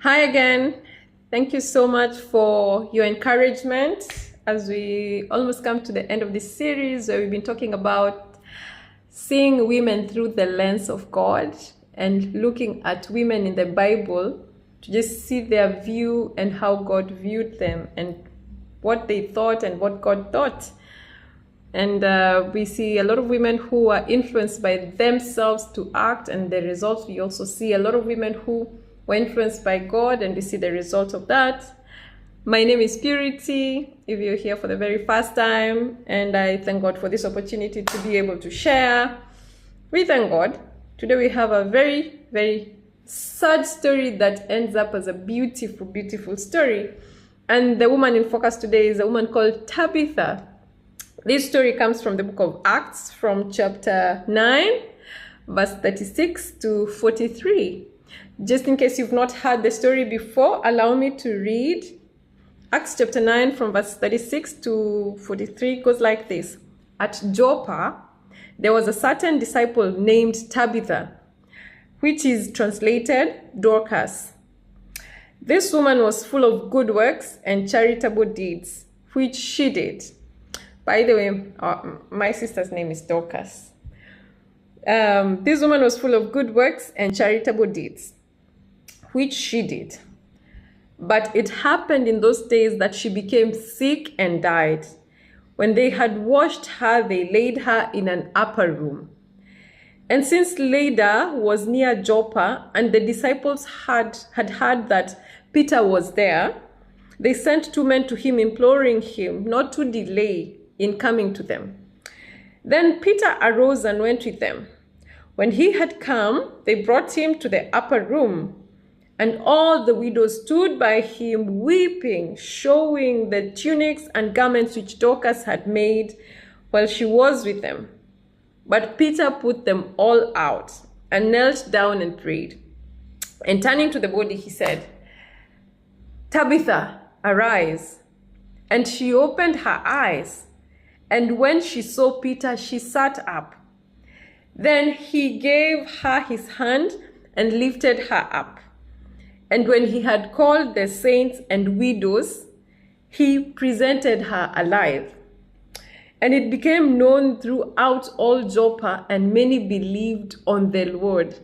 Hi again. Thank you so much for your encouragement as we almost come to the end of this series where we've been talking about seeing women through the lens of God and looking at women in the Bible to just see their view and how God viewed them and what they thought and what God thought. And we see a lot of women who are influenced by themselves to act, and the results we also see a lot of women who were influenced by God, and we see the result of that. My name is Purity, if you're here for the very first time, and I thank God for this opportunity to be able to share. We thank God. Today we have a very, very sad story that ends up as a beautiful, beautiful story. And the woman in focus today is a woman called Tabitha. This story comes from the book of Acts, from chapter 9, verse 36 to 43. Just in case you've not heard the story before, allow me to read. Acts chapter 9 from verse 36 to 43 goes like this. At Joppa, there was a certain disciple named Tabitha, which is translated Dorcas. This woman was full of good works and charitable deeds, which she did. By the way, my sister's name is Dorcas. This woman was full of good works and charitable deeds, which she did. But it happened in those days that she became sick and died. When they had washed her, they laid her in an upper room. And since Lydda was near Joppa, and the disciples had heard that Peter was there, they sent 2 men to him, imploring him not to delay in coming to them. Then Peter arose and went with them. When he had come, they brought him to the upper room, and all the widows stood by him weeping, showing the tunics and garments which Dorcas had made while she was with them. But Peter put them all out and knelt down and prayed. And turning to the body, he said, "Tabitha, arise." And she opened her eyes. And when she saw Peter, she sat up. Then he gave her his hand and lifted her up. And when he had called the saints and widows, he presented her alive. And it became known throughout all Joppa, and many believed on the Lord.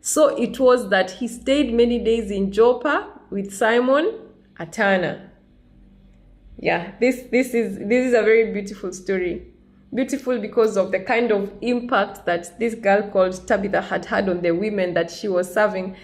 So it was that he stayed many days in Joppa with Simon, a tanner. Yeah, this is a very beautiful story. Beautiful because of the kind of impact that this girl called Tabitha had on the women that she was serving.